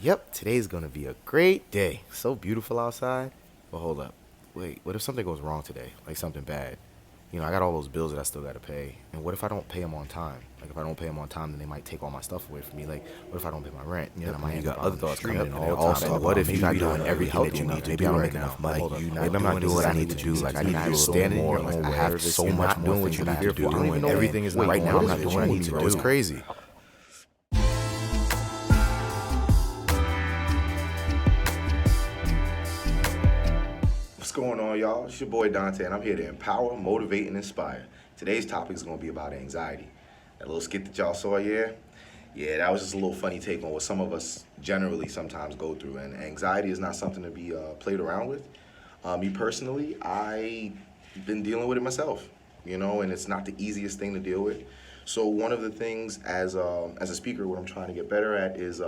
Yep, today's gonna be a great day. So beautiful outside. But hold up. Wait, what if something goes wrong today? Like something bad? I got all those bills that I still gotta pay. And what if I don't pay them on time? Like, if I don't pay them on time, then they might take all my stuff away from me. Like, what if I don't pay my rent? Then I Yep, might and you end up got out other on the thoughts street. coming in And all then the time. also, Like, what if maybe you're not you doing don't every everything help that you enough? need to Maybe I do don't right make enough now. money. Like, you're not Maybe I'm doing not doing what I need to do. things Like, that I you need to need do to do standing more. more. Like, Like, I have nervous. so You're much not more doing what things you that I need have to to do. do. And And everything is not right going now, right. I'm not doing what I need to do. It's crazy. What's going on, y'all? It's your boy Dante, and I'm here to empower, motivate, and inspire. Today's topic is going to be about anxiety. That little skit that y'all saw, yeah, that was just a little funny take on what some of us generally sometimes go through. And anxiety is not something to be played around with. Me personally, I've been dealing with it myself, and it's not the easiest thing to deal with. So one of the things as a speaker, what I'm trying to get better at is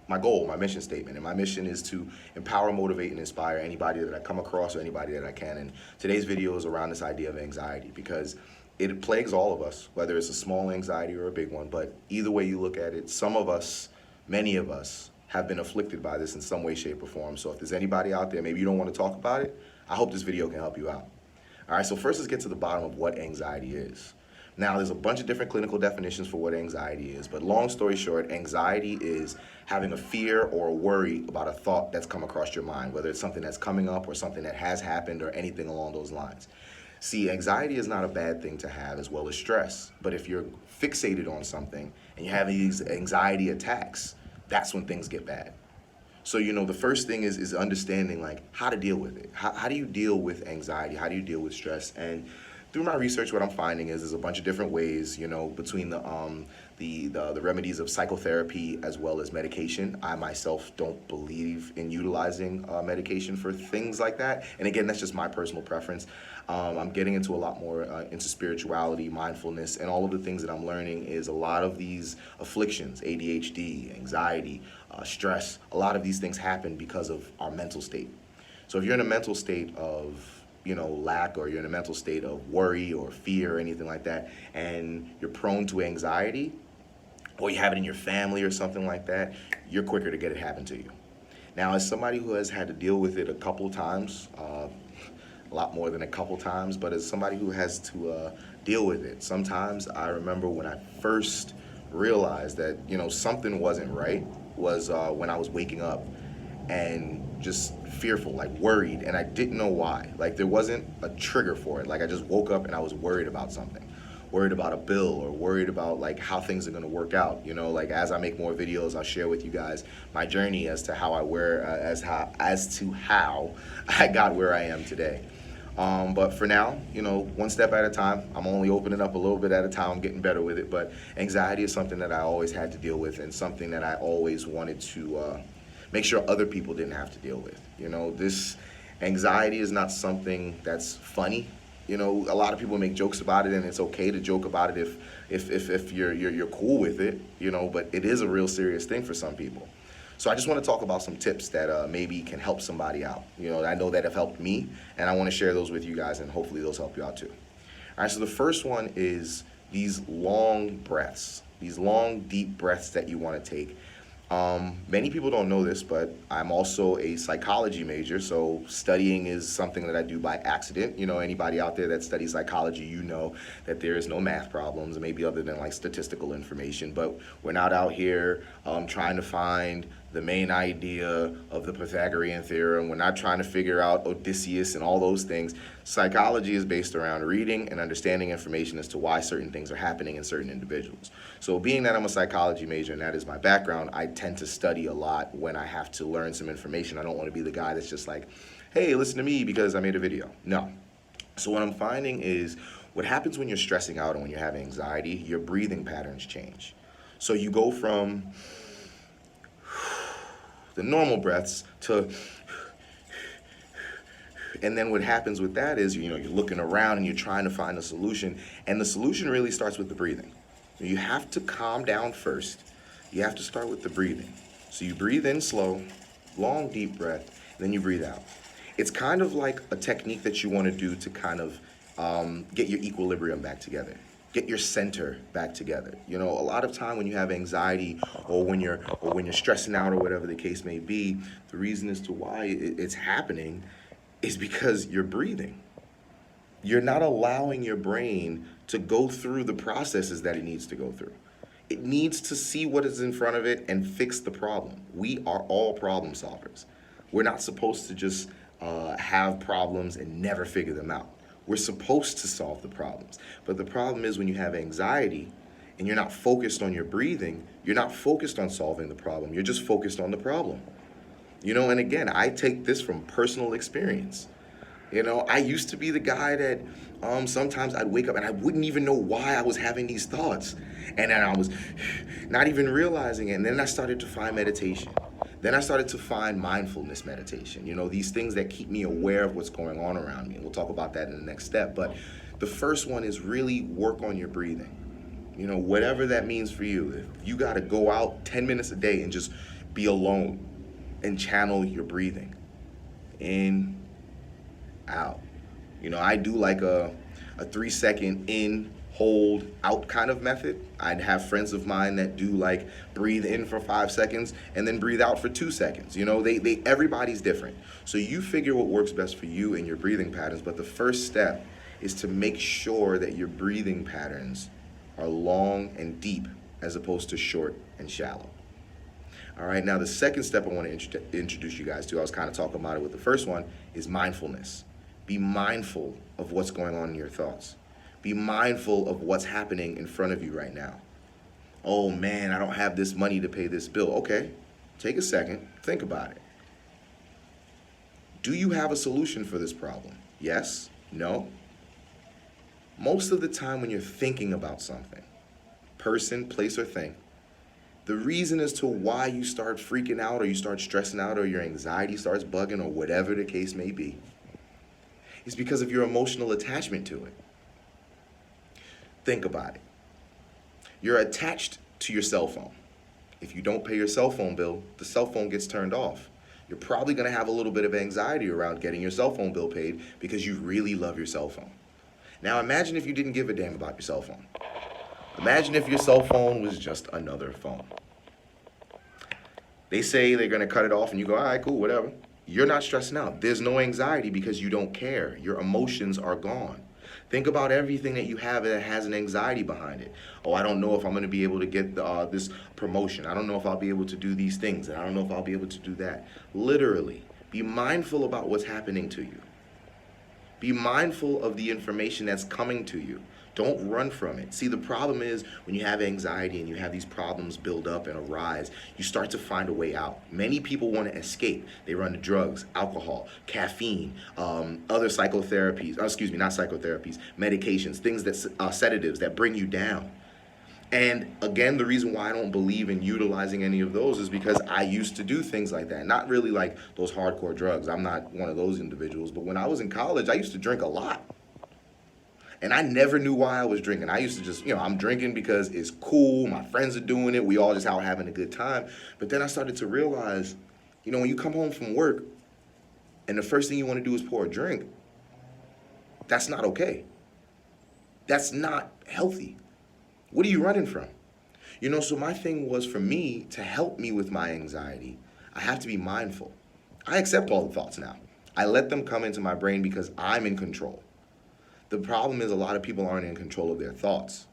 my goal, my mission statement, and my mission is to empower, motivate, and inspire anybody that I come across or anybody that I can. And today's video is around this idea of anxiety because it plagues all of us, whether it's a small anxiety or a big one. But either way you look at it, some of us, many of us, have been afflicted by this in some way, shape, or form. So if there's anybody out there, maybe you don't want to talk about it, I hope this video can help you out. All right, so first let's get to the bottom of what anxiety is. Now, there's a bunch of different clinical definitions for what anxiety is, but long story short, anxiety is having a fear or a worry about a thought that's come across your mind, whether it's something that's coming up or something that has happened or anything along those lines. See, anxiety is not a bad thing to have as well as stress, but if you're fixated on something and you're having these anxiety attacks, that's when things get bad. So, the first thing is understanding like how to deal with it. How do you deal with anxiety? How do you deal with stress? And through my research, what I'm finding is there's a bunch of different ways, between the remedies of psychotherapy as well as medication. I myself don't believe in utilizing medication for things like that. And again, that's just my personal preference. I'm getting into a lot more into spirituality, mindfulness, and all of the things that I'm learning is a lot of these afflictions, ADHD, anxiety, stress, a lot of these things happen because of our mental state. So if you're in a mental state of lack, or you're in a mental state of worry or fear or anything like that, and you're prone to anxiety, or you have it in your family or something like that, you're quicker to get it happen to you. Now, as somebody who has had to deal with it a couple times, a lot more than a couple times, but as somebody who has to deal with it, sometimes I remember when I first realized that, something wasn't right was when I was waking up and just fearful, like worried, and I didn't know why. Like there wasn't a trigger for it. Like I just woke up and I was worried about something, worried about a bill, or worried about like how things are gonna work out. Like as I make more videos, I'll share with you guys my journey as to how as to how I got where I am today. But for now, one step at a time. I'm only opening up a little bit at a time. I'm getting better with it. But anxiety is something that I always had to deal with, and something that I always wanted to make sure other people didn't have to deal with. This anxiety is not something that's funny. A lot of people make jokes about it, and it's okay to joke about it if you're cool with it. But it is a real serious thing for some people. So I just want to talk about some tips that maybe can help somebody out. I know that have helped me, and I want to share those with you guys, and hopefully those help you out too. All right, so the first one is these long breaths, these long, deep breaths that you want to take. Many people don't know this, but I'm also a psychology major, so studying is something that I do by accident. Anybody out there that studies psychology, that there is no math problems, maybe other than like statistical information, but we're not out here trying to find the main idea of the Pythagorean theorem. We're not trying to figure out Odysseus and all those things. Psychology is based around reading and understanding information as to why certain things are happening in certain individuals. So being that I'm a psychology major and that is my background, I tend to study a lot when I have to learn some information. I don't want to be the guy that's just like, hey, listen to me because I made a video. No. So what I'm finding is what happens when you're stressing out and when you're having anxiety, your breathing patterns change. So you go from the normal breaths to, and then what happens with that is, you're looking around and you're trying to find a solution, and the solution really starts with the breathing. You have to calm down first. You have to start with the breathing. So you breathe in slow, long, deep breath, then you breathe out. It's kind of like a technique that you want to do to kind of get your equilibrium back together. Get your center back together. You know, a lot of time when you have anxiety or when you're stressing out or whatever the case may be, the reason as to why it's happening is because you're breathing. You're not allowing your brain to go through the processes that it needs to go through. It needs to see what is in front of it and fix the problem. We are all problem solvers. We're not supposed to just have problems and never figure them out. We're supposed to solve the problems. But the problem is when you have anxiety and you're not focused on your breathing, you're not focused on solving the problem. You're just focused on the problem. You know, and again, I take this from personal experience. You know, I used to be the guy that sometimes I'd wake up and I wouldn't even know why I was having these thoughts. And then I was not even realizing it. And then I started to find meditation. Then I started to find mindfulness meditation. You know, these things that keep me aware of what's going on around me. And we'll talk about that in the next step. But the first one is really work on your breathing. You know, whatever that means for you. If you got to go out 10 minutes a day and just be alone and channel your breathing. In, out. You know, I do like a 3-second in, hold, out kind of method. I'd have friends of mine that do like breathe in for 5 seconds and then breathe out for 2 seconds. You know, everybody's different. So you figure what works best for you and your breathing patterns. But the first step is to make sure that your breathing patterns are long and deep as opposed to short and shallow. All right, now the second step I want to introduce you guys to, I was kind of talking about it with the first one, is mindfulness. Be mindful of what's going on in your thoughts. Be mindful of what's happening in front of you right now. Oh man, I don't have this money to pay this bill. Okay, take a second, think about it. Do you have a solution for this problem? Yes? No? Most of the time when you're thinking about something, person, place, or thing, the reason as to why you start freaking out or you start stressing out or your anxiety starts bugging or whatever the case may be is because of your emotional attachment to it. Think about it. You're attached to your cell phone. If you don't pay your cell phone bill, the cell phone gets turned off. You're probably going to have a little bit of anxiety around getting your cell phone bill paid because you really love your cell phone. Now imagine if you didn't give a damn about your cell phone. Imagine if your cell phone was just another phone. They say they're going to cut it off and you go, all right, cool, whatever. You're not stressing out. There's no anxiety because you don't care. Your emotions are gone. Think about everything that you have that has an anxiety behind it. Oh, I don't know if I'm going to be able to get this promotion. I don't know if I'll be able to do these things. And I don't know if I'll be able to do that. Literally, be mindful about what's happening to you. Be mindful of the information that's coming to you. Don't run from it. See, the problem is when you have anxiety and you have these problems build up and arise, you start to find a way out. Many people want to escape. They run to drugs, alcohol, caffeine, other psychotherapies, not psychotherapies, medications, things that sedatives that bring you down. And again, the reason why I don't believe in utilizing any of those is because I used to do things like that. Not really like those hardcore drugs. I'm not one of those individuals. But when I was in college, I used to drink a lot. And I never knew why I was drinking. I used to just, I'm drinking because it's cool. My friends are doing it. We all just out having a good time. But then I started to realize, when you come home from work and the first thing you want to do is pour a drink, that's not okay. That's not healthy. What are you running from? So my thing was for me to help me with my anxiety, I have to be mindful. I accept all the thoughts now. I let them come into my brain because I'm in control. The problem is a lot of people aren't in control of their thoughts.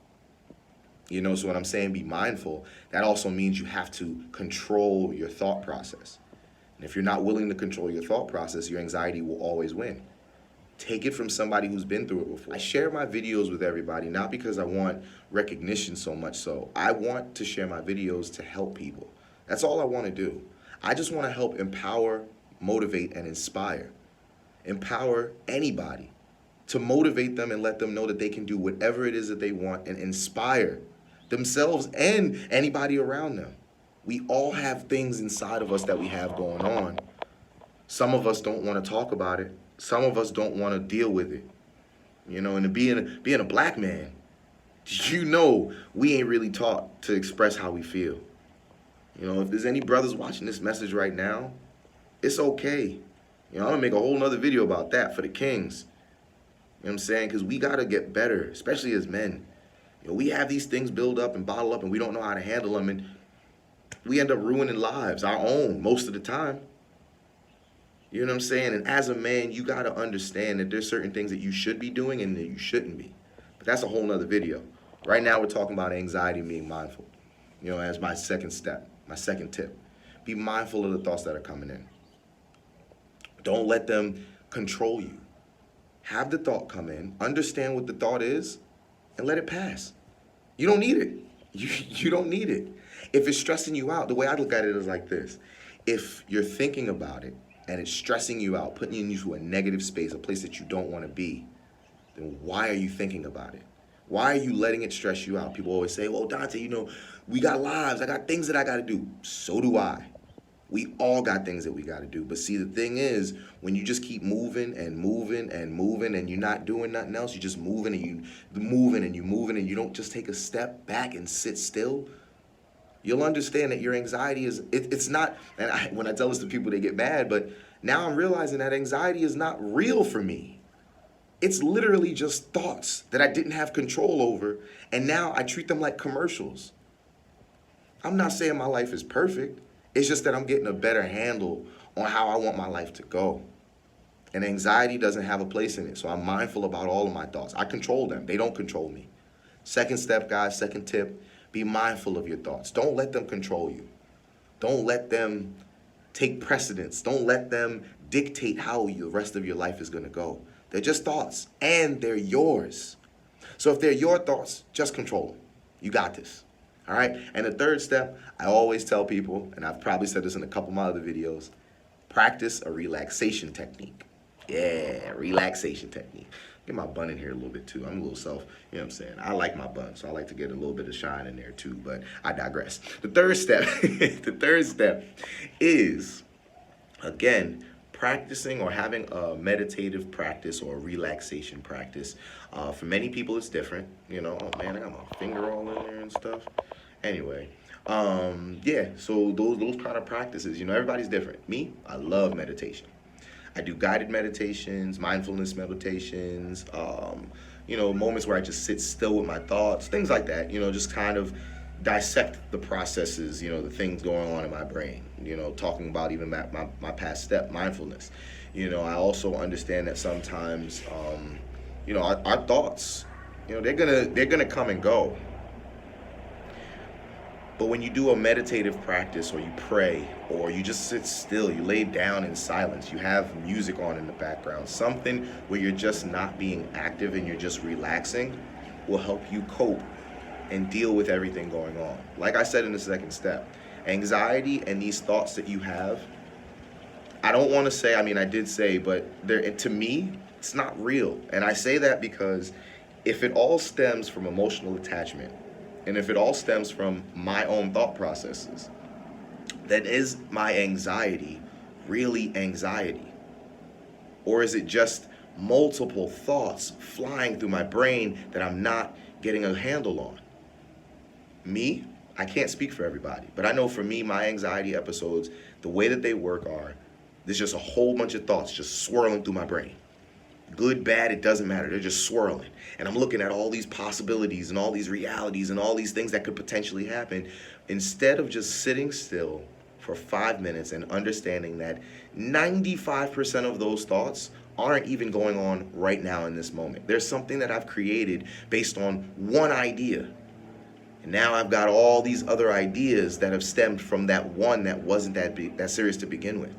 So when I'm saying be mindful, that also means you have to control your thought process. And if you're not willing to control your thought process, your anxiety will always win. Take it from somebody who's been through it before. I share my videos with everybody, not because I want recognition so much so. I want to share my videos to help people. That's all I want to do. I just want to help empower, motivate, and inspire. Empower anybody to motivate them and let them know that they can do whatever it is that they want and inspire themselves and anybody around them. We all have things inside of us that we have going on. Some of us don't want to talk about it. Some of us don't want to deal with it. And being a black man, we ain't really taught to express how we feel. If there's any brothers watching this message right now, it's okay. I'm going to make a whole nother video about that for the kings. You know what I'm saying? Because we got to get better, especially as men. We have these things build up and bottle up and we don't know how to handle them, and we end up ruining lives, our own, most of the time. You know what I'm saying? And as a man, you got to understand that there's certain things that you should be doing and that you shouldn't be. But that's a whole nother video. Right now, we're talking about anxiety and being mindful. As my second step, my second tip. Be mindful of the thoughts that are coming in. Don't let them control you. Have the thought come in, understand what the thought is, and let it pass. You don't need it. You don't need it. If it's stressing you out, the way I look at it is like this. If you're thinking about it and it's stressing you out, putting you into a negative space, a place that you don't want to be, then why are you thinking about it? Why are you letting it stress you out? People always say, well, Dante, we got lives. I got things that I got to do. So do I. We all got things that we got to do. But see, the thing is, when you just keep moving and moving and moving and you're not doing nothing else, you're just moving and you're moving and you don't just take a step back and sit still, you'll understand that your anxiety it's not, and when I tell this to people, they get mad, but now I'm realizing that anxiety is not real for me. It's literally just thoughts that I didn't have control over, and now I treat them like commercials. I'm not saying my life is perfect. It's just that I'm getting a better handle on how I want my life to go. And anxiety doesn't have a place in it, so I'm mindful about all of my thoughts. I control them. They don't control me. Second step, guys, second tip, be mindful of your thoughts. Don't let them control you. Don't let them take precedence. Don't let them dictate how the rest of your life is going to go. They're just thoughts, and they're yours. So if they're your thoughts, just control them. You got this. All right? And the third step, I always tell people, and I've probably said this in a couple of my other videos, practice a relaxation technique. Yeah, relaxation technique. Get my bun in here a little bit too. I'm a little I like my bun, so I like to get a little bit of shine in there too, but I digress. The third step is, again, practicing or having a meditative practice or a relaxation practice. For many people, it's different. Oh man, I got my finger all in there and stuff. Anyway, so those kind of practices, everybody's different. Me, I love meditation. I do guided meditations, mindfulness meditations, moments where I just sit still with my thoughts, things like that, just kind of dissect the processes, the things going on in my brain, talking about even my past step, mindfulness. I also understand that sometimes, our thoughts, they're gonna come and go. But when you do a meditative practice, or you pray, or you just sit still, you lay down in silence, you have music on in the background, something where you're just not being active and you're just relaxing, will help you cope and deal with everything going on. Like I said in the second step, anxiety and these thoughts that you have, I don't want to say, I did say, but to me, it's not real. And I say that because if it all stems from emotional attachment, and if it all stems from my own thought processes, then is my anxiety really anxiety? Or is it just multiple thoughts flying through my brain that I'm not getting a handle on? Me, I can't speak for everybody, but I know for me, my anxiety episodes, the way that they work are, there's just a whole bunch of thoughts just swirling through my brain. Good, bad, it doesn't matter. They're just swirling. And I'm looking at all these possibilities and all these realities and all these things that could potentially happen, instead of just sitting still for 5 minutes and understanding that 95% of those thoughts aren't even going on right now in this moment. There's something that I've created based on one idea. And now I've got all these other ideas that have stemmed from that one that wasn't that serious to begin with.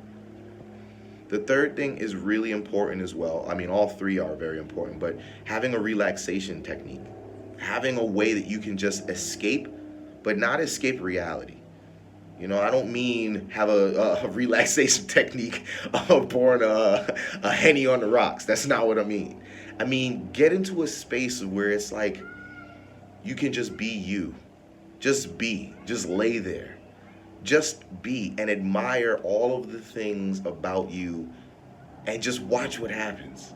The third thing is really important as well. All three are very important, but having a relaxation technique, having a way that you can just escape, but not escape reality. I don't mean have a relaxation technique of pouring a Henny on the rocks. That's not what I mean. Get into a space where it's like you can just be you. Just be. Just lay there. Just be and admire all of the things about you and just watch what happens.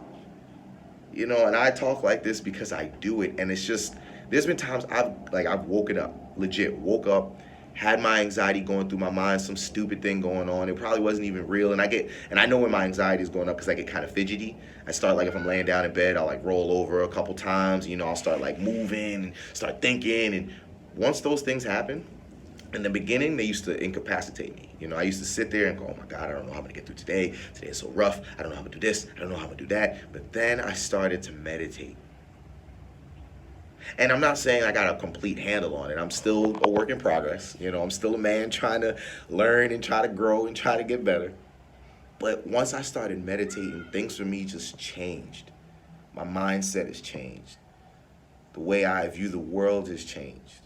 And I talk like this because I do it, and it's just, there's been times I've woken up, legit woke up, had my anxiety going through my mind, some stupid thing going on. It probably wasn't even real. And I know when my anxiety is going up because I get kind of fidgety. I start, like, if I'm laying down in bed, I'll like roll over a couple times. You know, I'll start like moving and start thinking. And once those things happen, in the beginning, they used to incapacitate me. You know, I used to sit there and go, oh my God, I don't know how I'm gonna get through today. Today is so rough. I don't know how I'm gonna do this. I don't know how I'm gonna do that. But then I started to meditate. And I'm not saying I got a complete handle on it. I'm still a work in progress. You know, I'm still a man trying to learn and try to grow and try to get better. But once I started meditating, things for me just changed. My mindset has changed. The way I view the world has changed.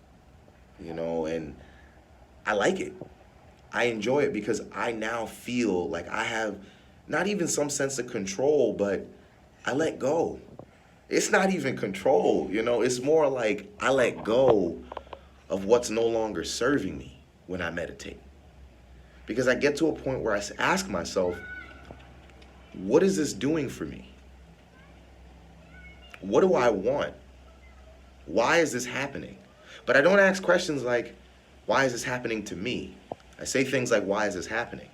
You know, and I like it. I enjoy it because I now feel like I have not even some sense of control, but I let go. It's not even control, you know, it's more like I let go of what's no longer serving me when I meditate. Because I get to a point where I ask myself, what is this doing for me? What do I want? Why is this happening? But I don't ask questions like, why is this happening to me? I say things like, why is this happening?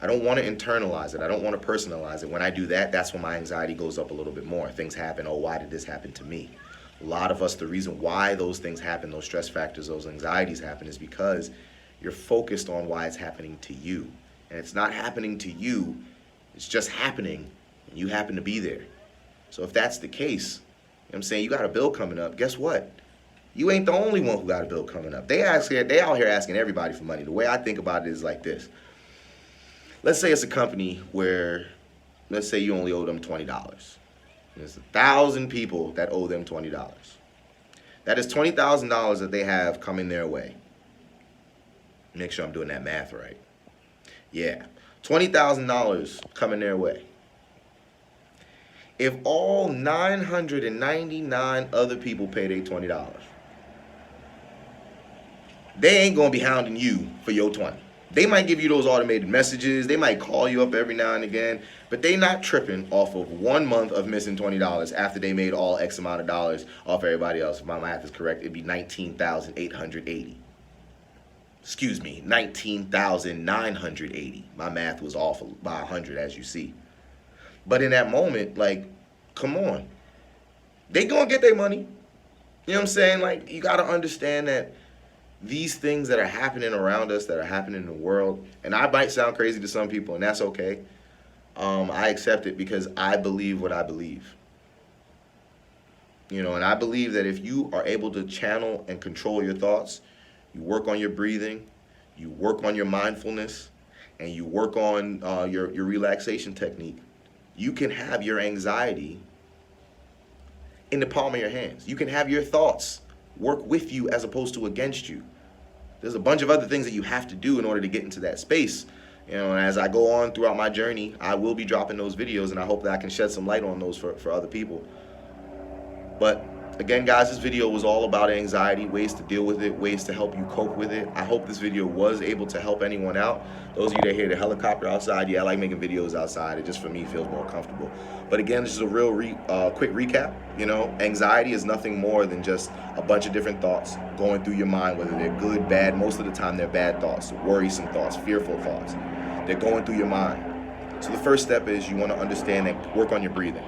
I don't want to internalize it. I don't want to personalize it. When I do that, that's when my anxiety goes up a little bit more. Things happen, oh, why did this happen to me? A lot of us, the reason why those things happen, those stress factors, those anxieties happen is because you're focused on why it's happening to you. And it's not happening to you, it's just happening, and you happen to be there. So if that's the case, you know what I'm saying, you got a bill coming up, guess what? You ain't the only one who got a bill coming up. They out here asking everybody for money. The way I think about it is like this. Let's say it's a company where, let's say you only owe them $20. There's 1,000 people that owe them $20. That is $20,000 that they have coming their way. Make sure I'm doing that math right. Yeah, $20,000 coming their way. If all 999 other people pay their $20, they ain't gonna be hounding you for your 20. They might give you those automated messages. They might call you up every now and again, but they not tripping off of 1 month of missing $20 after they made all X amount of dollars off everybody else. If my math is correct, it'd be 19,880. Excuse me, 19,980. My math was off by 100, as you see. But in that moment, like, come on. They gonna get their money. You know what I'm saying? Like, you gotta understand that these things that are happening around us, that are happening in the world, and I might sound crazy to some people, and that's okay. I accept it because I believe what I believe. You know, and I believe that if you are able to channel and control your thoughts, you work on your breathing, you work on your mindfulness, and you work on your relaxation technique, you can have your anxiety in the palm of your hands. You can have your thoughts work with you as opposed to against you. There's a bunch of other things that you have to do in order to get into that space. You know, and as I go on throughout my journey, I will be dropping those videos, and I hope that I can shed some light on those for other people. But again, guys, this video was all about anxiety, ways to deal with it, ways to help you cope with it. I hope this video was able to help anyone out. Those of you that hear the helicopter outside, yeah, I like making videos outside. It just, for me, feels more comfortable. But again, this is a real quick recap. You know, anxiety is nothing more than just a bunch of different thoughts going through your mind, whether they're good, bad. Most of the time, they're bad thoughts, worrisome thoughts, fearful thoughts. They're going through your mind. So the first step is you want to understand and work on your breathing.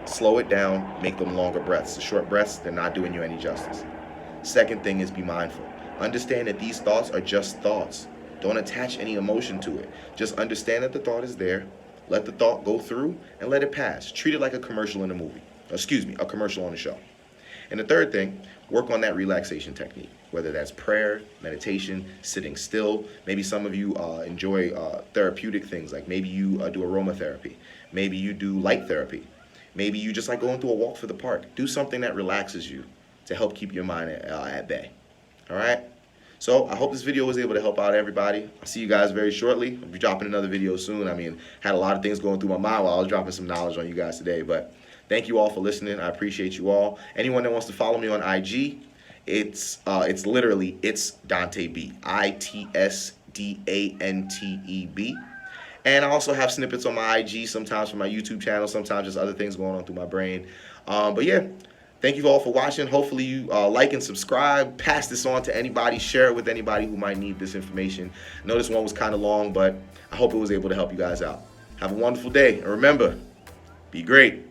Slow it down, make them longer breaths. The short breaths, they're not doing you any justice. Second thing is be mindful. Understand that these thoughts are just thoughts. Don't attach any emotion to it. Just understand that the thought is there. Let the thought go through and let it pass. Treat it like a commercial in a movie. Excuse me, a commercial on a show. And the third thing, work on that relaxation technique, whether that's prayer, meditation, sitting still. Maybe some of you enjoy therapeutic things, like maybe you do aromatherapy. Maybe you do light therapy. Maybe you just like going through a walk for the park. Do something that relaxes you to help keep your mind at bay. All right? So I hope this video was able to help out everybody. I'll see you guys very shortly. I'll be dropping another video soon. I mean, had a lot of things going through my mind while I was dropping some knowledge on you guys today. But thank you all for listening. I appreciate you all. Anyone that wants to follow me on IG, it's literally It's Dante B. ITSDANTEB. And I also have snippets on my IG, sometimes for my YouTube channel, sometimes just other things going on through my brain. But yeah, Thank you all for watching. Hopefully you like and subscribe. Pass this on to anybody. Share it with anybody who might need this information. I know this one was kind of long, but I hope it was able to help you guys out. Have a wonderful day. And remember, be great.